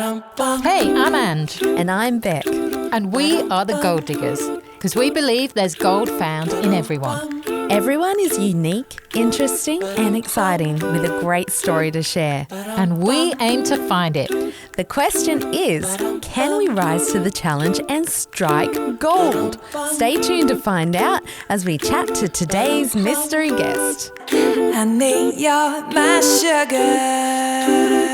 Hey, I'm And. And I'm Beck. And we are the Gold Diggers, because we believe there's gold found in everyone. Everyone is unique, interesting and exciting with a great story to share. And we aim to find it. The question is, can we rise to the challenge and strike gold? Stay tuned to find out as we chat to today's mystery guest. Honey, you're my sugar.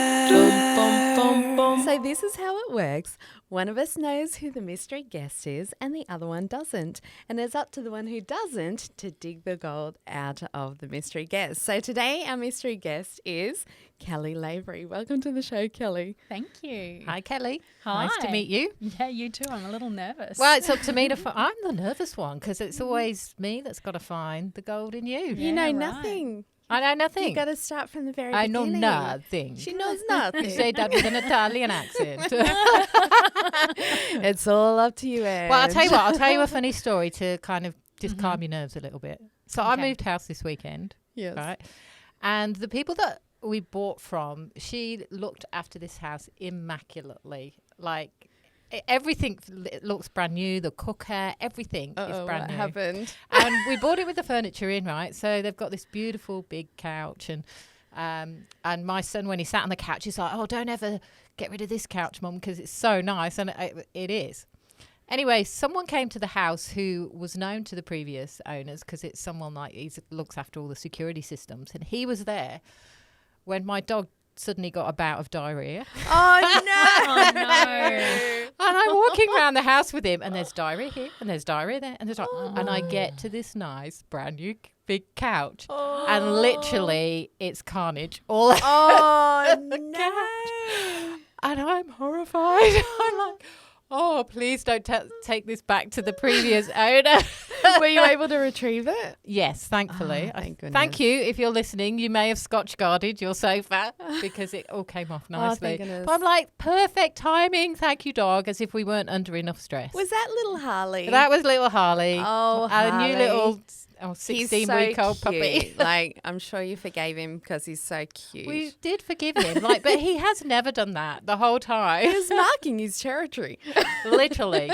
So this is how it works. One of us knows who the mystery guest is and the other one doesn't. And it's up to the one who doesn't to dig the gold out of the mystery guest. So today our mystery guest is Kelly LAVERY. Welcome to the show, Kelly. Thank you. Hi, Kelly. Hi. Nice to meet you. Yeah, you too. I'm a little nervous. Well, it's up to me to I'm the nervous one, because it's always me that's got to find the gold in you. You know right. nothing. I know nothing. You got to start from the very I beginning. know nothing. She knows nothing. You say that with an Italian accent. It's all up to you, Ed. Well, I'll tell you what. I'll tell you a funny story to kind of just calm your nerves a little bit. So I Okay. moved house this weekend, Yes. right? And the people that we bought from, she looked after this house immaculately. Like everything looks brand new. The cooker, everything is brand what new. happened? And we bought it with the furniture in, right? So they've got this beautiful big couch, and my son, when he sat on the couch, he's like, "Oh, don't ever get rid of this couch, Mum, because it's so nice," and it is. Anyway, someone came to the house who was known to the previous owners, because it's someone like he looks after all the security systems, and he was there when my dog suddenly got a bout of diarrhea. Oh, no. Oh, no. And I'm walking around the house with him, and there's diarrhea here, and there's diarrhea there, and and I get to this nice, brand new, big couch, and literally it's carnage all Oh, the no. couch. And I'm horrified. I'm like, oh, please don't take this back to the previous owner. Were you able to retrieve it? Yes, thankfully. Oh, thank goodness. Thank you. If you're listening, you may have Scotch guarded your sofa because it all came off nicely. thank goodness. But I'm like, perfect timing. Thank you, dog, as if we weren't under enough stress. Was that little Harley? That was little Harley. Oh, Our new Harley. little He's 16-week-old so puppy. cute. Like, I'm sure you forgave him because he's so cute. We did forgive him, but he has never done that the whole time. He was marking his territory Literally.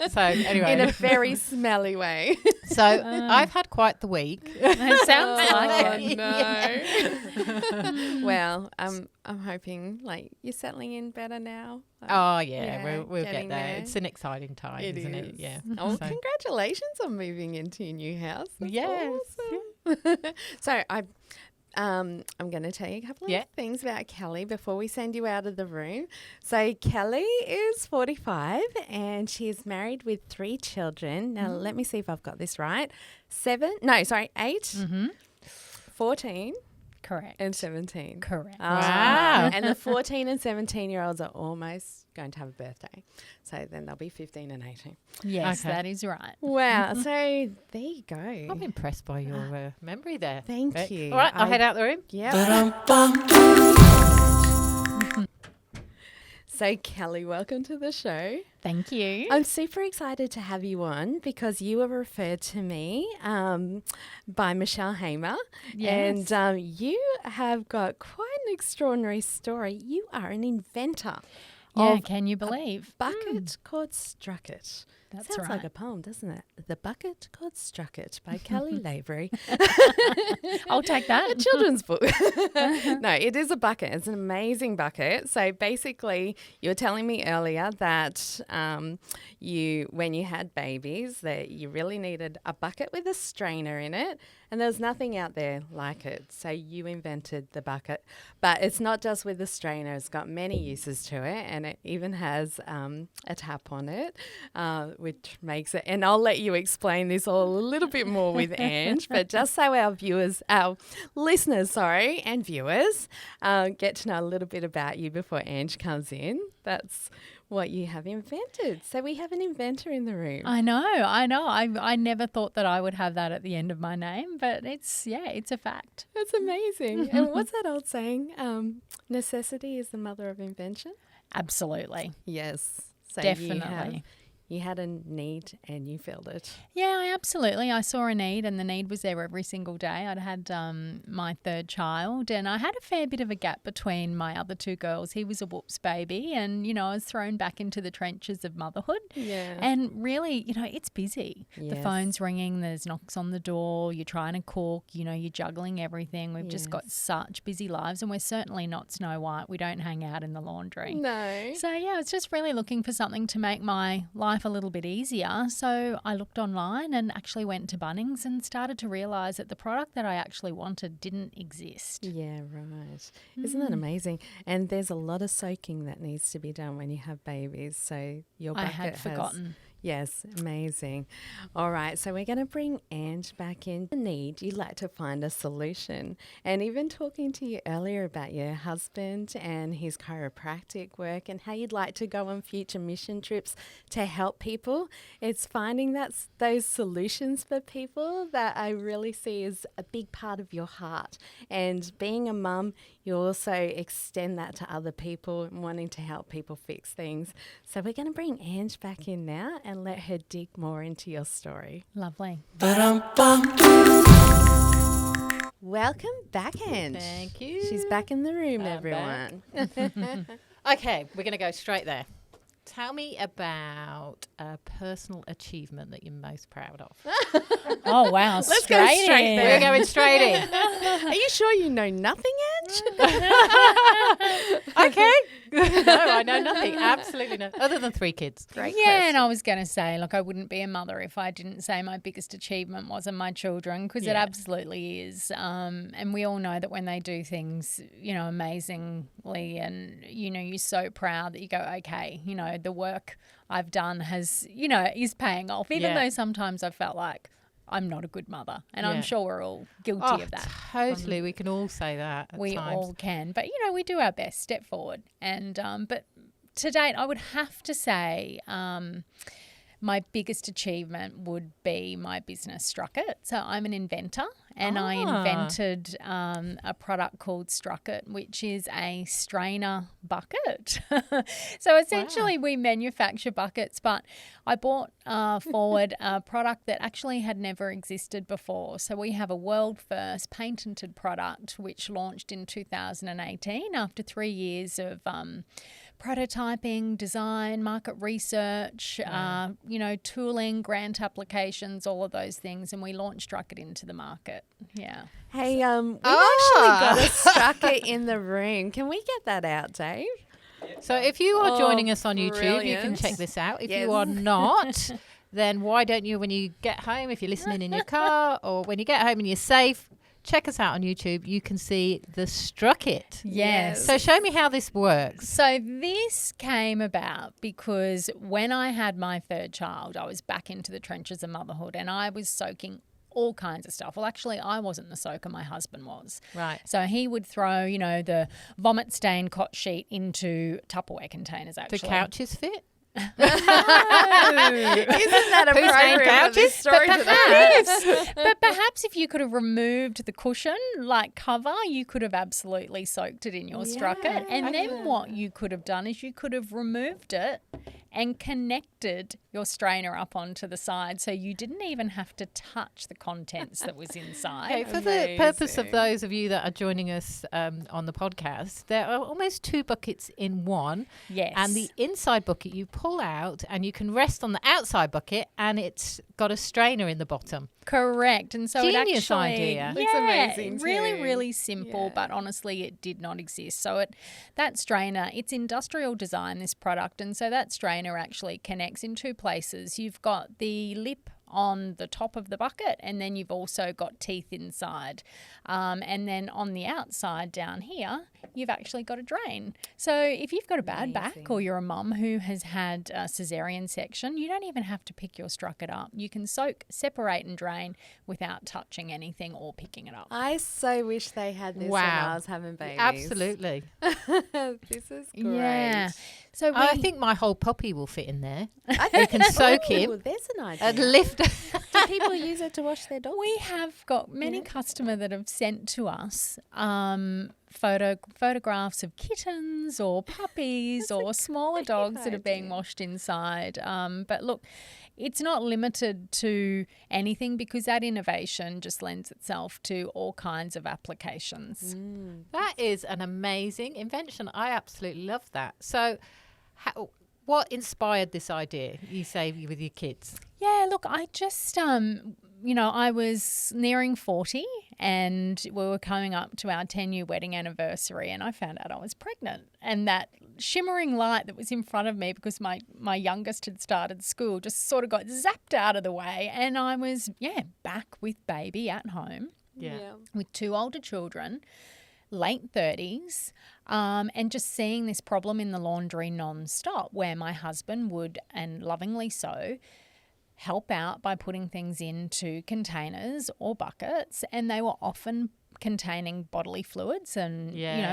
So anyway, in a very smelly way. so I've had quite the week. It sounds like it. No. Well, I'm hoping like you're settling in better now. Like, Oh yeah, we'll getting get there. there. It's an exciting time, isn't it? Yeah. Oh, So- congratulations on moving into your new house. That's Yes, awesome. So I'm going to tell you a couple Yeah. of things about Kelly before we send you out of the room. So Kelly is 45 and she is married with 3 children. Now let me see if I've got this right. 8, 14 Correct. and 17. Correct. Wow. And the 14 and 17-year-olds are almost going to have a birthday. So then they'll be 15 and 18. Yes, Okay. that is right. Wow. So there you go. I'm impressed by your memory there. Thank Beck. you. All right, I'll head out the room. Yeah. So Kelly, welcome to the show. Thank you. I'm super excited to have you on because you were referred to me by Michelle Hamer. Yes. And you have got quite an extraordinary story. You are an inventor Yeah, of can you believe? bucket called Strucket. That's Sounds right. like a poem, doesn't it? The Bucket Called Strucket by Kelly LAVERY. I'll take that. A children's book. No, it is a bucket. It's an amazing bucket. So basically, you were telling me earlier that when you had babies, that you really needed a bucket with a strainer in it, and there's nothing out there like it. So you invented the bucket. But it's not just with the strainer. It's got many uses to it, and it even has a tap on it, which makes it, and I'll let you explain this all a little bit more with Ange, but just so our listeners, and viewers get to know a little bit about you before Ange comes in. That's what you have invented. So we have an inventor in the room. I know. I never thought that I would have that at the end of my name, but it's a fact. That's amazing. And what's that old saying? Necessity is the mother of invention. Absolutely. Yes. So Definitely. you had a need and you filled it. Yeah, absolutely. I saw a need, and the need was there every single day. I'd had my third child, and I had a fair bit of a gap between my other two girls. He was a whoops baby, and, I was thrown back into the trenches of motherhood. Yeah. And really, it's busy. Yes. The phone's ringing, there's knocks on the door, you're trying to cook, you're juggling everything. We've just got such busy lives, and we're certainly not Snow White. We don't hang out in the laundry. No. So, yeah, I was just really looking for something to make my life a little bit easier. So I looked online and actually went to Bunnings and started to realise that the product that I actually wanted didn't exist. Yeah, right. Isn't that amazing? And there's a lot of soaking that needs to be done when you have babies. So your bucket I had forgotten. Yes, amazing. All right, so we're going to bring Ange back in. The need, you like to find a solution. And even talking to you earlier about your husband and his chiropractic work and how you'd like to go on future mission trips to help people, it's finding those solutions for people that I really see as a big part of your heart. And being a mum, you also extend that to other people and wanting to help people fix things. So we're going to bring Ange back in now and let her dig more into your story. Lovely. Welcome back, Ange. Thank you. She's back in the room, I'm everyone. Okay, we're going to go straight there. Tell me about a personal achievement that you're most proud of. Oh, wow. Let's go straight in. there. We're going straight in. Are you sure you know nothing, Ange? Okay. No, I know nothing. Absolutely nothing. Other than 3 kids. Great Yeah, question. and I was going to say, look, I wouldn't be a mother if I didn't say my biggest achievement wasn't my children, because it absolutely is. And we all know that when they do things, amazingly, and, you're so proud that you go, okay, the work I've done has, is paying off, even though sometimes I felt like I'm not a good mother. And I'm sure we're all guilty of that. Totally. We can all say that at We times. all can. But, we do our best, step forward. And but to date, I would have to say my biggest achievement would be my business, Strucket. So I'm an inventor, and I invented a product called Strucket, which is a strainer bucket. So essentially we manufacture buckets, but I brought forward a product that actually had never existed before. So we have a world first patented product which launched in 2018 after 3 years of prototyping, design, market research, tooling, grant applications, all of those things, and we launched Strucket into the market. Yeah. Hey, we've actually got a Strucket in the room. Can we get that out, Dave? So if you are joining us on YouTube, you can brilliant. check this out. If you are not, then why don't you, when you get home, if you're listening in your car or when you get home and you're safe, check us out on YouTube. You can see the Strucket. Yes. So show me how this works. So this came about because when I had my third child, I was back into the trenches of motherhood, and I was soaking all kinds of stuff. Well, actually, I wasn't the soaker. My husband was. Right. So he would throw, the vomit-stained cot sheet into Tupperware containers, actually. The couches fit? Isn't that appropriate for this story today? But perhaps if you could have removed the cushion, like cover, you could have absolutely soaked it in your Strucket. And then what you could have done is you could have removed it and connected your strainer up onto the side, so you didn't even have to touch the contents that was inside. Okay, for the purpose of those of you that are joining us on the podcast, there are almost 2 buckets in one. Yes. And the inside bucket you pull out and you can rest on the outside bucket and it's got a strainer in the bottom. Correct. And so Genius it actually, idea. Looks amazing really, too. really simple, but honestly it did not exist. So that strainer, it's industrial design, this product, and so that strainer actually connects in 2 places. You've got the lip on the top of the bucket, and then you've also got teeth inside. And then on the outside down here, you've actually got a drain. So if you've got a bad back or you're a mum who has had a cesarean section, you don't even have to pick your Strucket up. You can soak, separate and drain without touching anything or picking it up. I so wish they had this when I was having babies. Absolutely. This is great. Yeah. So I think my whole puppy will fit in there. I think can soak him. There's an idea. And lift. Do people use it to wash their dogs? we have got many customers that have sent to us photographs of kittens or puppies or smaller dogs that are being washed inside. But look, it's not limited to anything because that innovation just lends itself to all kinds of applications. That is an amazing invention. I absolutely love that. So what inspired this idea, you say, with your kids? Yeah, look, I just, I was nearing 40 and we were coming up to our 10-year wedding anniversary and I found out I was pregnant. And that shimmering light that was in front of me because my youngest had started school just sort of got zapped out of the way. And I was, back with baby at home with 2 older children, late 30s, and just seeing this problem in the laundry non-stop where my husband would, and lovingly so, help out by putting things into containers or buckets, and they were often containing bodily fluids and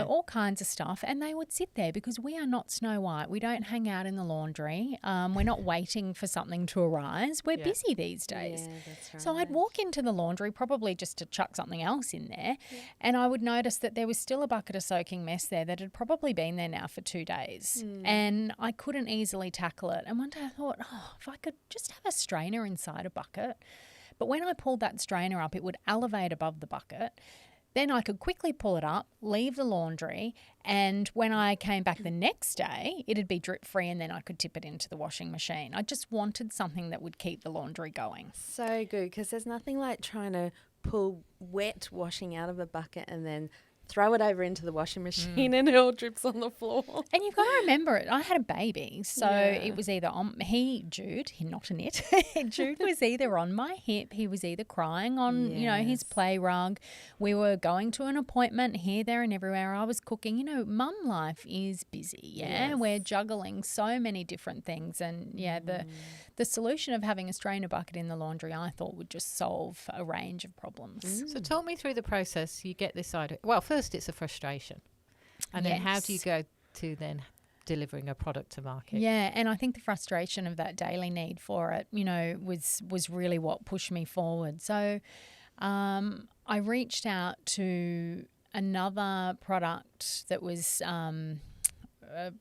all kinds of stuff, and they would sit there because we are not Snow White. We don't hang out in the laundry. We're not waiting for something to arise. We're busy these days. Yeah, that's right. So I'd walk into the laundry probably just to chuck something else in there, and I would notice that there was still a bucket of soaking mess there that had probably been there now for 2 days, and I couldn't easily tackle it. And one day I thought, if I could just have a strainer inside a bucket. But when I pulled that strainer up, it would elevate above the bucket. Then I could quickly pull it up, leave the laundry, and when I came back the next day, it'd be drip-free and then I could tip it into the washing machine. I just wanted something that would keep the laundry going. So good, because there's nothing like trying to pull wet washing out of a bucket and then throw it over into the washing machine and it all drips on the floor. And you've got to remember it. I had a baby, so it was either on Jude, not Annette. Jude was either on my hip, he was either crying on, his play rug. We were going to an appointment here, there, and everywhere. I was cooking. Mum life is busy. Yes. We're juggling so many different things, and the solution of having a strainer bucket in the laundry, I thought, would just solve a range of problems. So talk me through the process. You get this idea. Well, first it's a frustration. And then how do you go to then delivering a product to market? Yeah, and I think the frustration of that daily need for it, was really what pushed me forward. So I reached out to another product that was a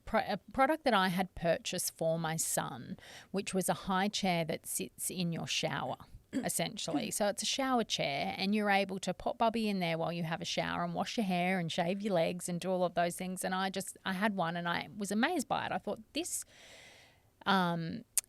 product that I had purchased for my son, which was a high chair that sits in your shower, essentially. So it's a shower chair and you're able to pop Bubby in there while you have a shower and wash your hair and shave your legs and do all of those things. And I had one and I was amazed by it. I thought this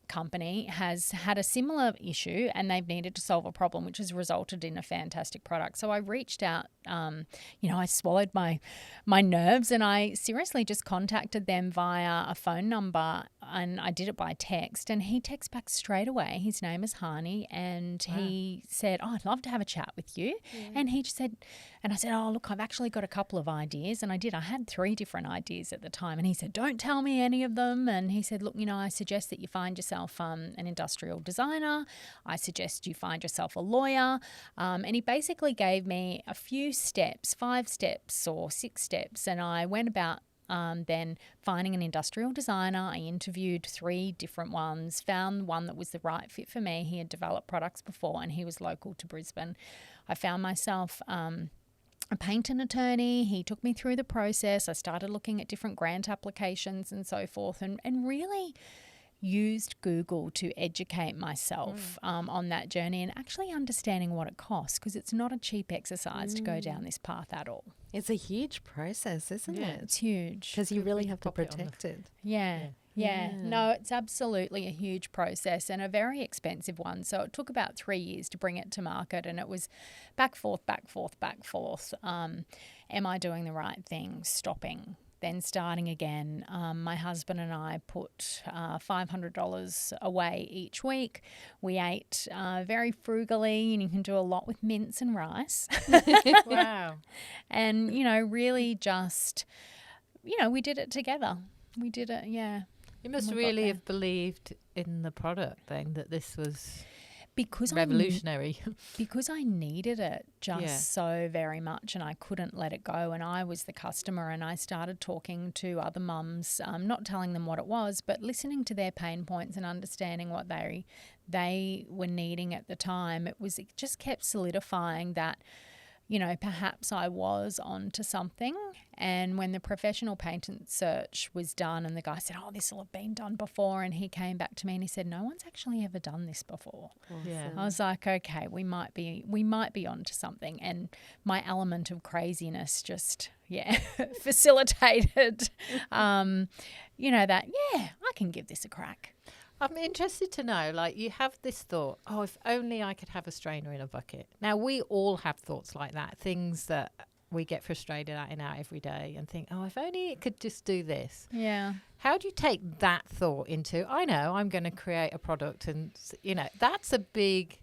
company has had a similar issue and they've needed to solve a problem, which has resulted in a fantastic product. So I reached out, I swallowed my nerves and I seriously just contacted them via a phone number, and I did it by text, and he texted back straight away. His name is Hani, and he said, I'd love to have a chat with you. And he just said, and I said, look, I've actually got a couple of ideas. And I did. I had 3 different ideas at the time. And he said, don't tell me any of them. And he said, look, I suggest that you find yourself an industrial designer. I suggest you find yourself a lawyer. And he basically gave me a few steps, 5 steps or 6 steps. And I went about then finding an industrial designer. I interviewed 3 different ones, found one that was the right fit for me. He had developed products before and he was local to Brisbane. I found myself a patent attorney. He took me through the process. I started looking at different grant applications and so forth, and really used Google to educate myself on that journey and actually understanding what it costs, because it's not a cheap exercise to go down this path at all. It's a huge process, isn't it? It's huge. Because you really have to protect it. Yeah. No, it's absolutely a huge process and a very expensive one. So it took about 3 years to bring it to market, and it was back, forth. Am I doing the right thing? Stopping. Then starting again. My husband and I put $500 away each week. We ate very frugally, and you can do a lot with mince and rice. Wow. And, really just, we did it together. We did it, You must really have believed in the product then, that this was because revolutionary. Because I needed it just so very much, and I couldn't let it go, and I was the customer, and I started talking to other mums, not telling them what it was, but listening to their pain points and understanding what they were needing at the time. It just kept solidifying that perhaps I was onto something. And when the professional patent search was done and the guy said, this will have been done before, and he came back to me and he said, no one's actually ever done this before. Yeah. I was like, okay, we might be onto something. And my element of craziness just, facilitated, I can give this a crack. I'm interested to know, like, you have this thought, if only I could have a strainer in a bucket. Now, we all have thoughts like that, things that we get frustrated at in our everyday and think, if only it could just do this. Yeah. How do you take that thought into, I know I'm going to create a product, and, that's a big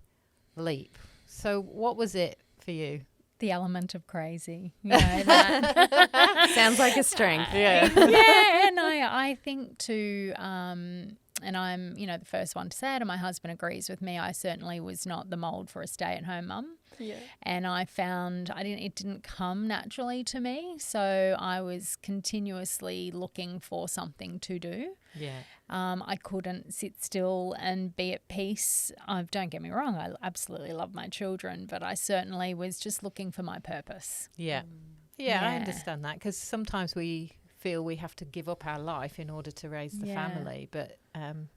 leap. So what was it for you? The element of crazy. That. Sounds like a strength. Yeah. Yeah, and I think too, and I'm, the first one to say it, and my husband agrees with me, I certainly was not the mould for a stay-at-home mum. Yeah. And I found it didn't come naturally to me, so I was continuously looking for something to do. Yeah. I couldn't sit still and be at peace. Don't get me wrong, I absolutely love my children, but I certainly was just looking for my purpose. Yeah. Yeah, I understand that, because sometimes we feel we have to give up our life in order to raise the family, but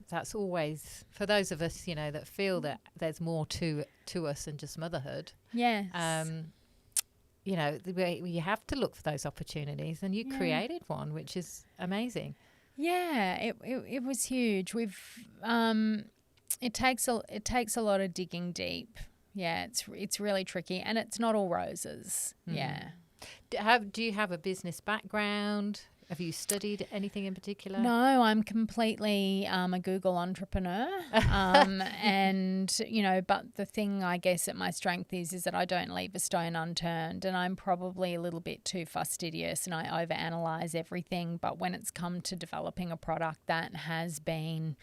that's always, for those of us that feel that there's more to us than just motherhood. Yes. You have to look for those opportunities, and you created one, which is amazing. Yeah, it was huge. It takes a lot of digging deep. Yeah, it's really tricky, and it's not all roses. Yeah. Do you have a business background? Have you studied anything in particular? No, I'm completely a Google entrepreneur. And, but the thing I guess that my strength is that I don't leave a stone unturned, and I'm probably a little bit too fastidious and I overanalyze everything. But when it's come to developing a product, that has been,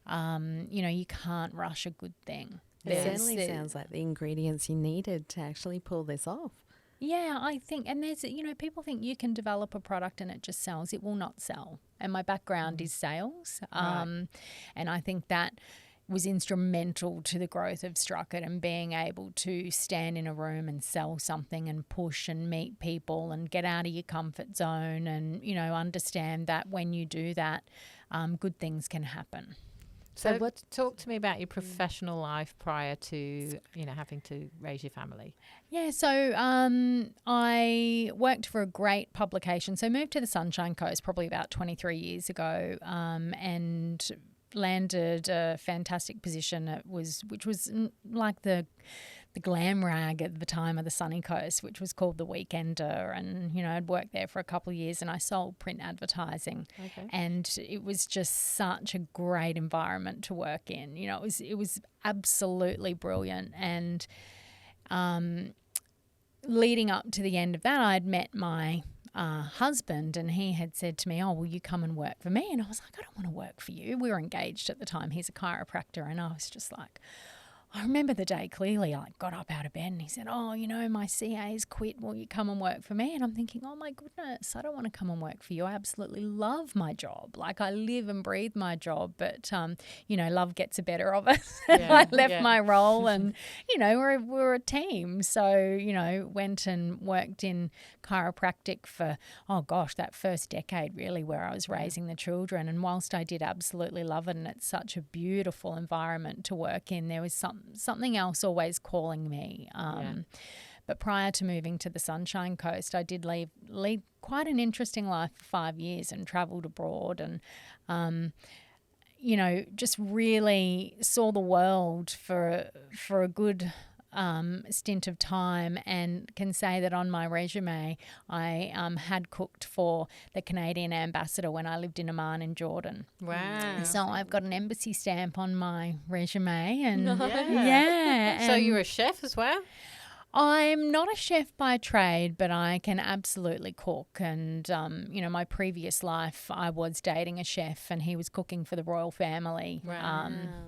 you can't rush a good thing. It certainly sounds like the ingredients you needed to actually pull this off. Yeah, I think, and there's, people think you can develop a product and it just sells. It will not sell. And my background is sales. And I think that was instrumental to the growth of Strucket, and being able to stand in a room and sell something and push and meet people and get out of your comfort zone and, understand that when you do that, good things can happen. So talk to me about your professional life prior to, having to raise your family. Yeah, so I worked for a great publication. So moved to the Sunshine Coast probably about 23 years ago, and landed a fantastic position. Which was like the glam rag at the time of the Sunny Coast, which was called The Weekender. And, I'd worked there for a couple of years, and I sold print advertising. Okay. And it was just such a great environment to work in. It was absolutely brilliant. And leading up to the end of that, I'd met my husband, and he had said to me, will you come and work for me? And I was like, I don't want to work for you. We were engaged at the time. He's a chiropractor. And I was just like, I remember the day clearly. I got up out of bed and he said, my CA's quit. Will you come and work for me? And I'm thinking, oh my goodness, I don't want to come and work for you. I absolutely love my job. Like, I live and breathe my job, but, love gets the better of us. I left my role and, we're a team. So, went and worked in chiropractic for, that first decade really, where I was raising the children. And whilst I did absolutely love it, and it's such a beautiful environment to work in, there was something else always calling me. But prior to moving to the Sunshine Coast, I did lead quite an interesting life for 5 years and travelled abroad, and just really saw the world for a good stint of time, and can say that on my resume I had cooked for the Canadian ambassador when I lived in Amman in Jordan. Wow. So I've got an embassy stamp on my resume, and So you're a chef as well? I'm not a chef by trade, but I can absolutely cook. And, my previous life, I was dating a chef, and he was cooking for the royal family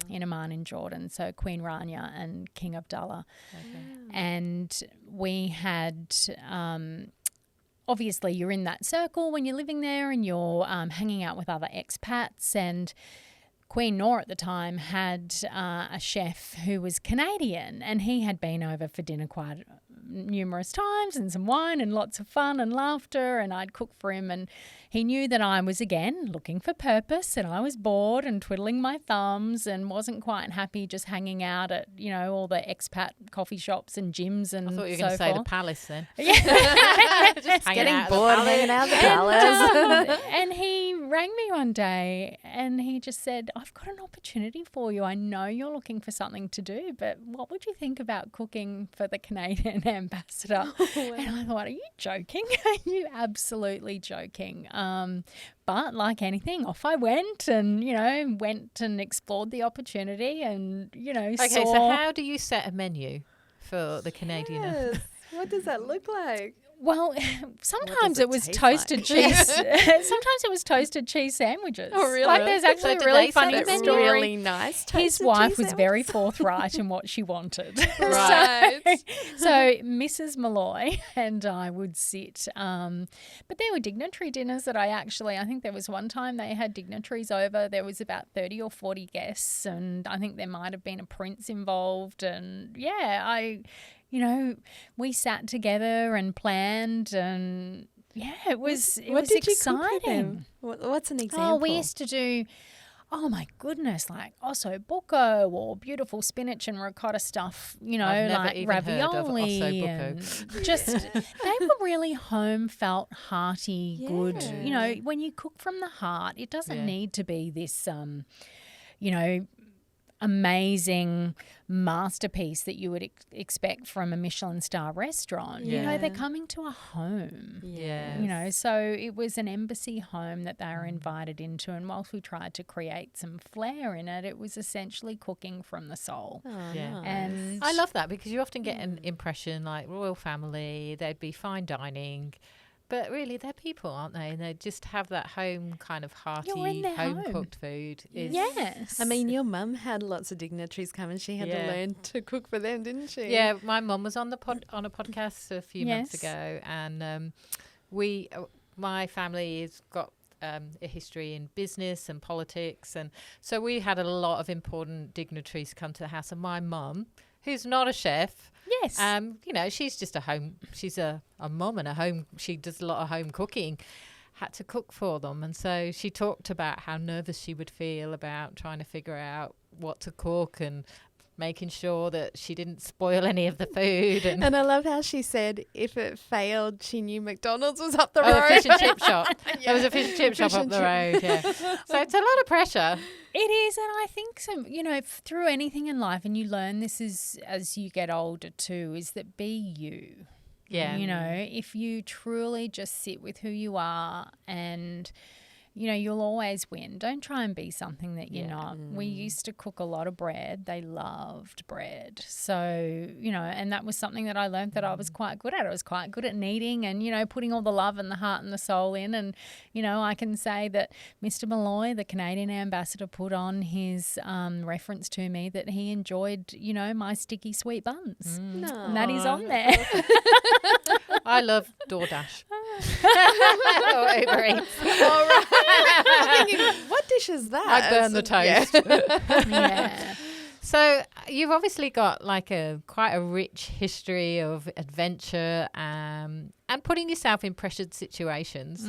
in Amman in Jordan, so Queen Rania and King Abdullah. Okay. And we had... obviously, you're in that circle when you're living there, and you're hanging out with other expats, and Queen Noor at the time had a chef who was Canadian, and he had been over for dinner quite numerous times and some wine and lots of fun and laughter, and I'd cook for him, and he knew that I was, again, looking for purpose, and I was bored and twiddling my thumbs and wasn't quite happy just hanging out at, you know, all the expat coffee shops and gyms and I thought you were so going to say the forth. palace then. Yeah. Just hanging Getting out at the bored palace. hanging out at the palace. And he rang me one day and he just said, I've got an opportunity for you. I know you're looking for something to do, but what would you think about cooking for the Canadian ambassador? And I thought, are you joking? Are you absolutely joking? But like anything, off I went and, you know, went and explored the opportunity and, you know, Okay, saw. so how do you set a menu for the Canadian? Yes. What does that look like? Well, sometimes it it was taste toasted like? cheese. Sometimes it was toasted cheese sandwiches. Oh, really? Like there's actually So a did really they funny set the menu? story. Really nice. His toasted wife cheese was very sandwiches. forthright in what she wanted. Right. So Mrs. Malloy and I would sit, but there were dignitary dinners that I think there was one time they had dignitaries over. There was about 30 or 40 guests, and I think there might have been a prince involved. And you know, we sat together and planned, and it was What did you cook for exciting. them? What's an example? Oh, we used to do, oh my goodness, like osso buco or beautiful spinach and ricotta stuff, you know, I've never like even heard of ravioli. osso And buco. just, they were really home felt, hearty, good. Yeah. You know, when you cook from the heart, it doesn't Yeah. need to be this, you know, amazing masterpiece that you would expect from a Michelin star restaurant. You know, they're Yeah. coming to a home. Yeah. You know, so it was an embassy home that they were invited into, and whilst we tried to create some flair in it, it was essentially cooking from the soul. Oh, Yeah. nice. And I love that because you often get an impression like royal family, they'd be fine dining, but really they're people, aren't they? And they just have that home kind of You're in hearty, their home. home-cooked food. Is, yes. I mean, your mum had lots of dignitaries come and she had to Yeah. learn to cook for them, didn't she? Yeah, my mum was on a podcast a few months Yes. ago, and my family has got a history in business and politics, and so we had a lot of important dignitaries come to the house. And my mum, who's not a chef, yes. you know, she's just she's a mum and a home. She does a lot of home cooking. Had to cook for them, and so she talked about how nervous she would feel about trying to figure out what to cook and making sure that she didn't spoil any of the food. And And I love how she said if it failed, she knew McDonald's was up the a road. fish and chip shop. There was Yeah. a fish and chip shop Fish up and the chip. road. Yeah, so it's a lot of pressure. It is, and I think so. You know, through anything in life, and you learn this is as you get older too, is that be you. Yeah, You know, if you truly just sit with who you are and, you know, you'll always win. Don't try and be something that you're not. We used to cook a lot of bread. They loved bread. So, you know, and that was something that I learned that I was quite good at. I was quite good at kneading and, you know, putting all the love and the heart and the soul in. And, you know, I can say that Mr. Malloy, the Canadian ambassador, put on his reference to me that he enjoyed, you know, my sticky sweet buns. And that is on there. I love DoorDash. Or Uber Eats. All right. I'm thinking, what dish is that? I burn the Yeah. toast. Yeah. So you've obviously got like quite a rich history of adventure and putting yourself in pressured situations.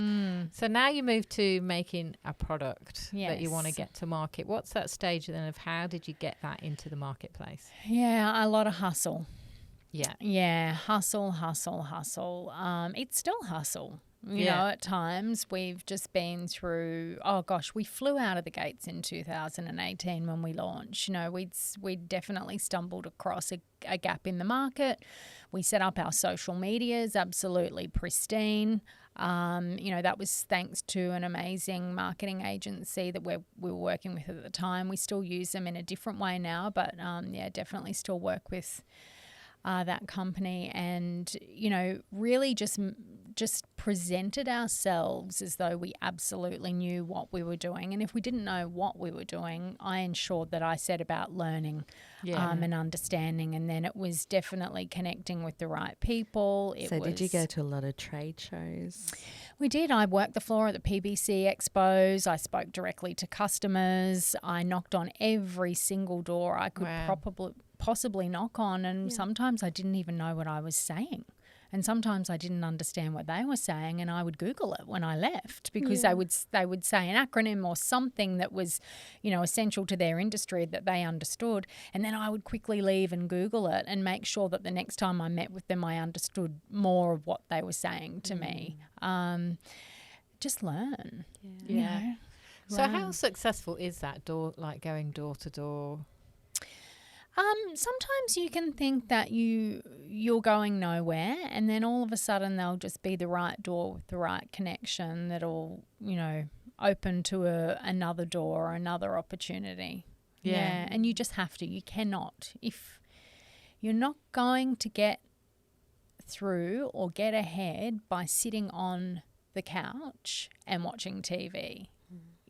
So now you move to making a product that you want to Yes. get to market. What's that stage then of how did you get that into the marketplace? Yeah, a lot of hustle. Yeah. Yeah, hustle. It's still hustle. You Yeah. know, at times we've just been through, oh gosh, we flew out of the gates in 2018 when we launched. You know, we'd definitely stumbled across a gap in the market. We set up our social medias, absolutely pristine. You know, that was thanks to an amazing marketing agency that we were working with at the time. We still use them in a different way now, but yeah, definitely still work with that company, and you know, really just presented ourselves as though we absolutely knew what we were doing. And if we didn't know what we were doing, I ensured that I set about learning and understanding, and then it was definitely connecting with the right people. Did you go to a lot of trade shows? We did. I worked the floor at the PBC expos. I spoke directly to customers. I knocked on every single door I could Wow. possibly knock on, and sometimes I didn't even know what I was saying. And sometimes I didn't understand what they were saying, and I would Google it when I left because they would say an acronym or something that was, essential to their industry that they understood. And then I would quickly leave and Google it and make sure that the next time I met with them, I understood more of what they were saying to me. Just learn. Yeah. So learn. how successful is that going door to door? Sometimes you can think that you're going nowhere, and then all of a sudden there'll just be the right door with the right connection that'll, open to another door or another opportunity. Yeah. And you just have to. You cannot. If you're not going to get through or get ahead by sitting on the couch and watching TV.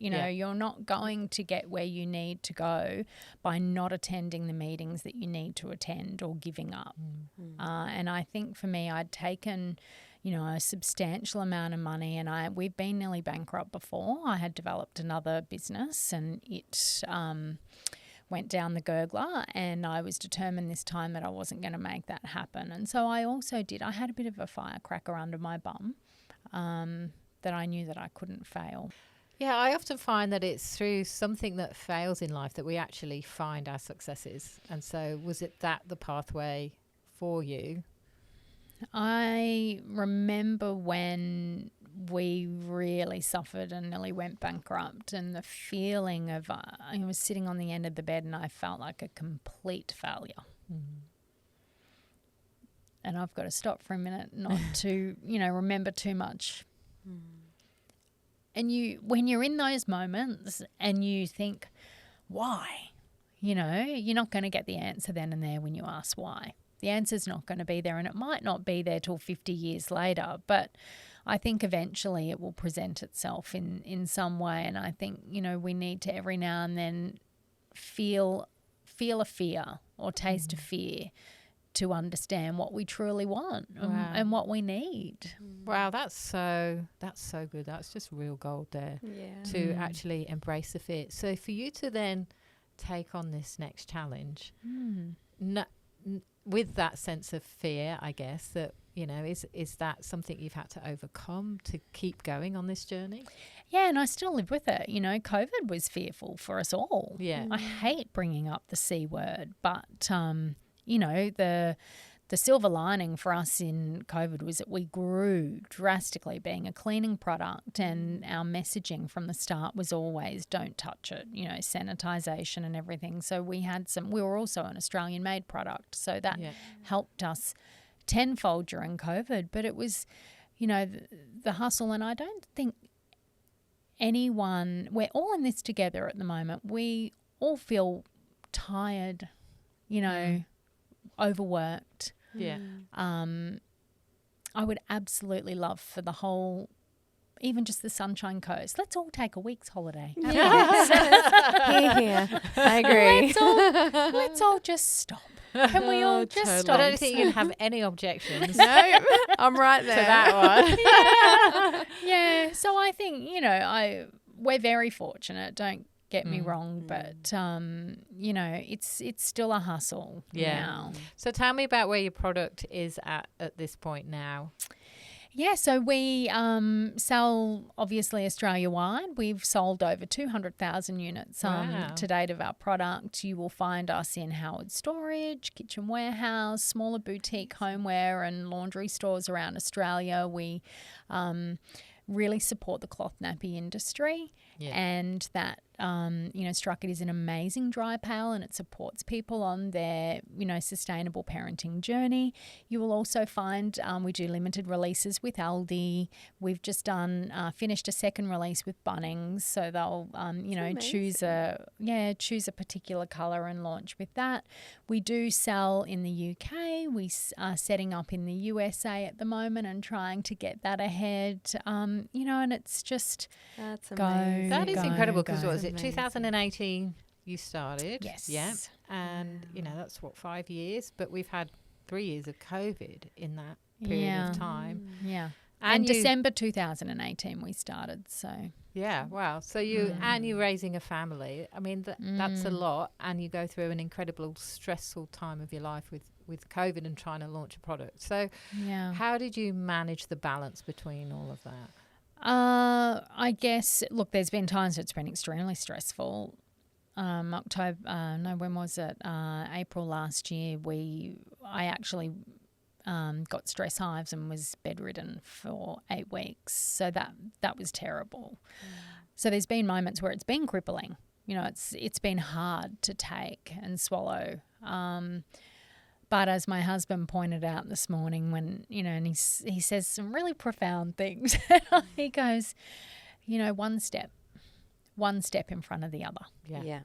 You're not going to get where you need to go by not attending the meetings that you need to attend or giving up. And I think for me, I'd taken, a substantial amount of money, and we've been nearly bankrupt before. I had developed another business, and it went down the gurgler, and I was determined this time that I wasn't going to make that happen. And so I also I had a bit of a firecracker under my bum that I knew that I couldn't fail. Yeah, I often find that it's through something that fails in life that we actually find our successes. And so was it that the pathway for you? I remember when we really suffered and nearly went bankrupt, and the feeling of I was sitting on the end of the bed and I felt like a complete failure. And I've got to stop for a minute not to, remember too much. And when you're in those moments and you think, why? You're not going to get the answer then and there when you ask why. The answer's not going to be there, and it might not be there till 50 years later, but I think eventually it will present itself in some way. And I think, we need to every now and then feel a fear or taste a fear to understand what we truly want and what we need. Wow, that's so good. That's just real gold there. To actually embrace the fear. So for you to then take on this next challenge with that sense of fear, I guess, that is that something you've had to overcome to keep going on this journey? Yeah, and I still live with it. COVID was fearful for us all. Yeah, I hate bringing up the C word, but the silver lining for us in COVID was that we grew drastically, being a cleaning product, and our messaging from the start was always don't touch it, sanitisation and everything. So we were also an Australian-made product, so that helped us tenfold during COVID. But it was, the hustle, and I don't think we're all in this together at the moment. We all feel tired, overworked. Yeah. I would absolutely love for the whole, even just the Sunshine Coast, let's all take a week's holiday. Here. I agree. Let's all just stop. Can we all just stop? I don't think you have any objections. No, I'm right there. To that one. Yeah. So I think, we're very fortunate. Don't get me wrong, but it's still a hustle now. So tell me about where your product is at this point now. Yeah, so we sell obviously Australia-wide. We've sold over 200,000 units to date of our product. You will find us in Howard Storage, Kitchen Warehouse, smaller boutique homeware and laundry stores around Australia. We really support the cloth nappy industry, and that Strucket is an amazing dry pail, and it supports people on their sustainable parenting journey. You will also find we do limited releases with Aldi. We've just finished a second release with Bunnings, so they'll choose a particular colour and launch with that. We do sell in the UK. We are setting up in the USA at the moment and trying to get that ahead. And it's just that's amazing. That is incredible, because what was it? 2018 you started. Yes. Yeah. And that's 5 years, but we've had 3 years of COVID in that period of time. Yeah. And December 2018 we started, so. Yeah, wow. So you're raising a family. I mean, that's a lot, and you go through an incredible stressful time of your life with COVID and trying to launch a product. So how did you manage the balance between all of that? I guess, look, there's been times it's been extremely stressful. When was it? April last year, I actually got stress hives and was bedridden for 8 weeks. So that was terrible. So there's been moments where it's been crippling. You know, it's been hard to take and swallow. But as my husband pointed out this morning, when, you know, and he says some really profound things. He goes, you know, one step in front of the other. Yeah.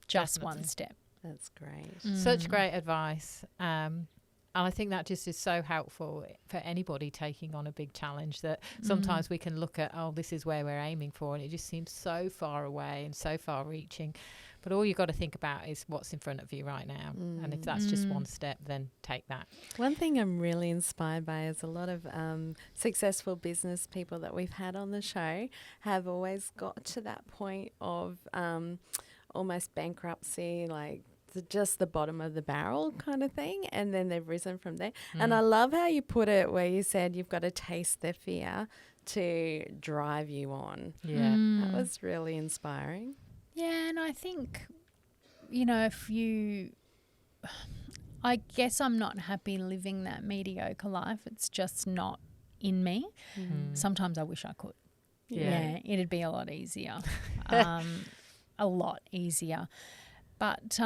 Just Definitely. one step. That's great. Such great advice. And I think that just is so helpful for anybody taking on a big challenge, that sometimes we can look at, this is where we're aiming for, and it just seems so far away and so far reaching. But all you've got to think about is what's in front of you right now. And if that's just one step, then take that. One thing I'm really inspired by is a lot of successful business people that we've had on the show have always got to that point of almost bankruptcy, like just the bottom of the barrel kind of thing, and then they've risen from there. And I love how you put it, where you said you've got to taste the fear to drive you on. Yeah. That was really inspiring. Yeah, and I think, you know, I guess I'm not happy living that mediocre life. It's just not in me. Sometimes I wish I could. Yeah, it'd be a lot easier. A lot easier. But,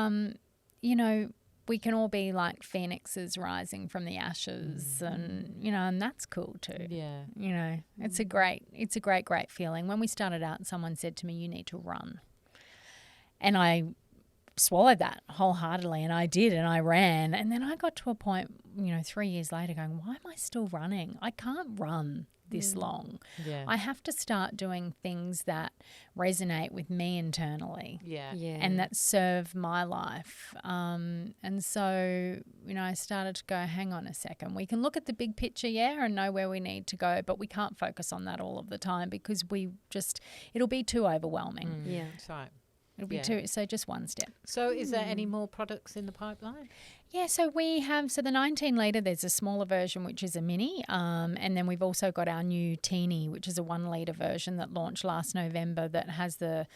you know, we can all be like phoenixes rising from the ashes, and, you know, and that's cool too. Yeah. You know, it's a great feeling. When we started out, someone said to me, you need to run. And I swallowed that wholeheartedly, and I did, and I ran. And then I got to a point, you know, 3 years later going, why am I still running? I can't run this long. Yeah. I have to start doing things that resonate with me internally. Yeah. And that serve my life. And so, you know, I started to go, hang on a second. We can look at the big picture, and know where we need to go, but we can't focus on that all of the time, because it'll be too overwhelming. Yeah. That's right. It'll be too, so just one step. So is there any more products in the pipeline? Yeah, so we have, the 19 litre, there's a smaller version, which is a mini. And then we've also got our new teeny, which is a 1 litre version that launched last November, that has a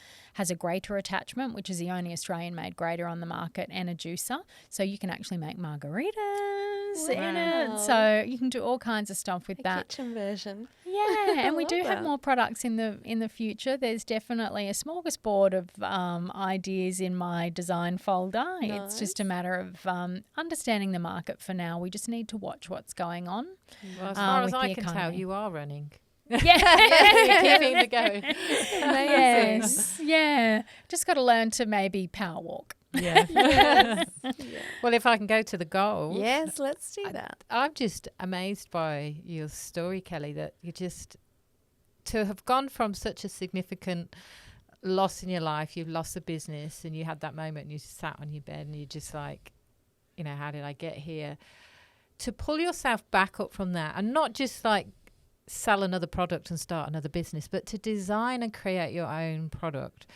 grater attachment, which is the only Australian made grater on the market, and a juicer. So you can actually make margaritas in it. So you can do all kinds of stuff with that. Kitchen version. Yeah, and we do have more products in the future. There's definitely a smorgasbord of ideas in my design folder. Nice. It's just a matter of understanding the market for now. We just need to watch what's going on. Well, as far as with I the can tell, economy. you are running. Yeah. You're keeping the going. Yes. Yeah. Just got to learn to maybe power walk. Yeah. Well, if I can go to the goal. Yes, let's do that. I'm just amazed by your story, Kelly, that to have gone from such a significant loss in your life, you've lost the business, and you had that moment and you just sat on your bed and you're just like, you know, how did I get here? To pull yourself back up from that, and not just like sell another product and start another business, but to design and create your own product.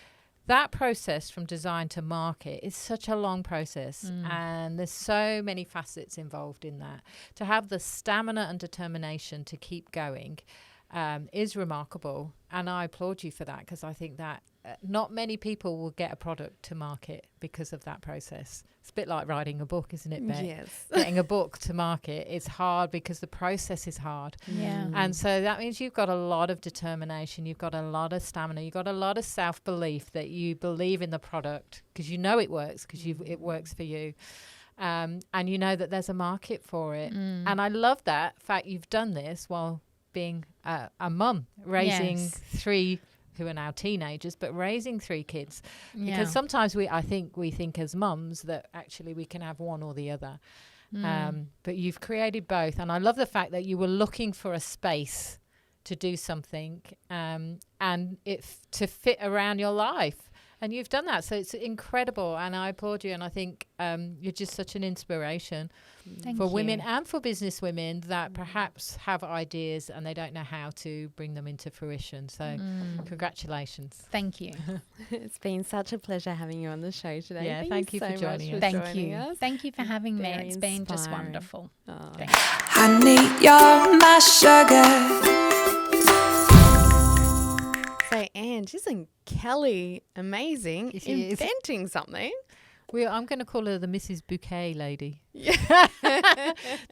That process from design to market is such a long process, and there's so many facets involved in that. To have the stamina and determination to keep going is remarkable, and I applaud you for that, because I think that not many people will get a product to market because of that process. It's a bit like writing a book, isn't it, Beck? Yes. Getting a book to market is hard because the process is hard. Yeah. And so that means you've got a lot of determination, you've got a lot of stamina, you've got a lot of self-belief that you believe in the product because you know it works, because it works for you. And you know that there's a market for it. And I love that fact you've done this while being a mum, raising 3 who are now teenagers, but raising 3 kids. Because sometimes we think as mums that actually we can have one or the other. But you've created both. And I love the fact that you were looking for a space to do something and it to fit around your life. And you've done that, so it's incredible, and I applaud you. And I think you're just such an inspiration for women and for business women that perhaps have ideas and they don't know how to bring them into fruition. So congratulations. Thank you. It's been such a pleasure having you on the show today. Yeah, thank you for so joining much us. Thank you. us. Thank you for having me. Very It's been just inspiring. wonderful. Oh. Thank you. Honey, you're my sugar. So, Ange, isn't Kelly amazing? She is. Inventing something. I'm going to call her the Mrs. Bouquet lady. Yeah.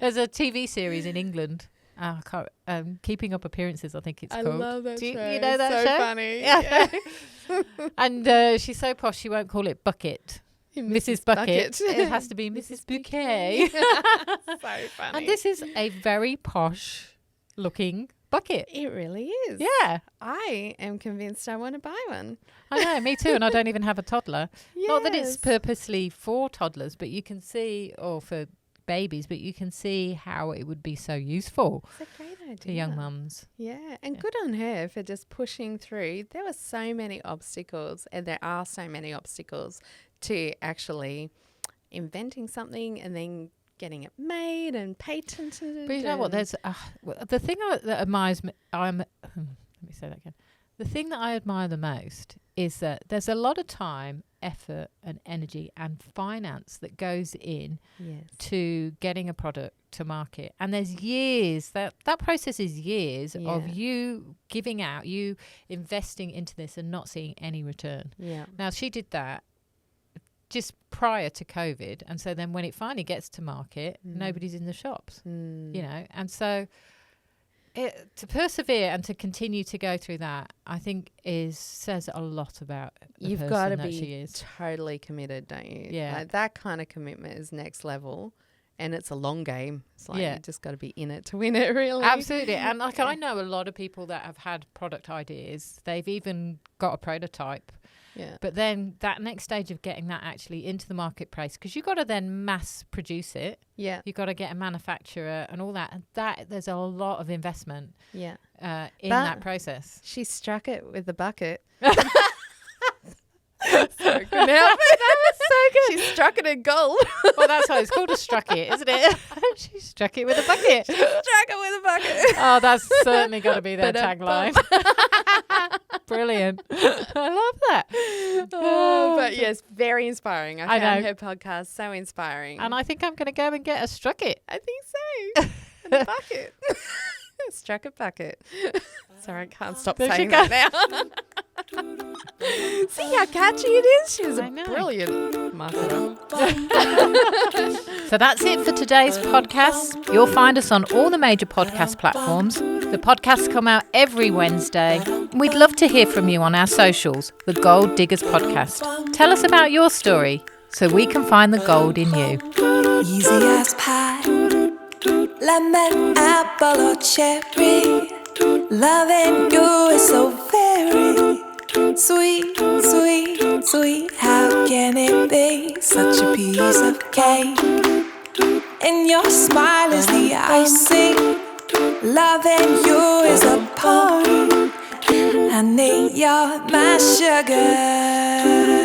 There's a TV series in England. I can't, Keeping Up Appearances, I think it's I called. love that Do show. you know that so show? funny. Yeah. And she's so posh, she won't call it Bucket. Mrs. Bucket. It has to be Mrs. Bouquet. So funny. And this is a very posh looking bucket. It really is. Yeah. I am convinced I want to buy one. I know, me too. And I don't even have a toddler. Not that it's Yes. purposely for toddlers, but you can see, or for babies, but you can see how it would be so useful It's a great idea. to young mums. Yeah, and good on her for just pushing through. There were so many obstacles, and there are so many obstacles to actually inventing something and then getting it made and patented. But you know what? and- There's the thing that admires me. Let me say that again. The thing that I admire the most is that there's a lot of time, effort, and energy and finance that goes in Yes. to getting a product to market, and there's years that process is years of Yeah. you giving out, you investing into this and not seeing any return. Yeah. Now she did that just prior to COVID, and so then when it finally gets to market, nobody's in the shops, you know, and so to persevere and to continue to go through that, I think says a lot about the You've person got to that she be is. totally committed, don't you? Yeah. Like that kind of commitment is next level, and it's a long game. It's like Yeah. you just got to be in it to win it, really. Absolutely. And like I know a lot of people that have had product ideas. They've even got a prototype. Yeah. But then that next stage of getting that actually into the marketplace, because you've got to then mass produce it. Yeah. You've got to get a manufacturer and all that. And there's a lot of investment Yeah. in that process. She struck it with the bucket. So couldn't help it. That was so good. She struck it in gold. Well, that's why it's called a Strucket, isn't it? She struck it with a bucket. Struck it with a bucket. Oh, that's certainly got to be their Ba-dum-bum. tagline. Brilliant. I love that. Oh, but yes, very inspiring. I I found know. her podcast so inspiring. And I think I'm going to go and get a Strucket. I think so. And a bucket. Struck a bucket. Sorry, I can't stop There she saying that now. See how catchy it is? She was a I know. brilliant marketer. So that's it for today's podcast. You'll find us on all the major podcast platforms. The podcasts come out every Wednesday. We'd love to hear from you on our socials, the Gold Diggers Podcast. Tell us about your story so we can find the gold in you. Easy as pie, lemon, apple or cherry. Loving you is so very sweet, sweet, sweet. How can it be such a piece of cake? And your smile is the icing. Loving you is a party. Honey, you're my sugar.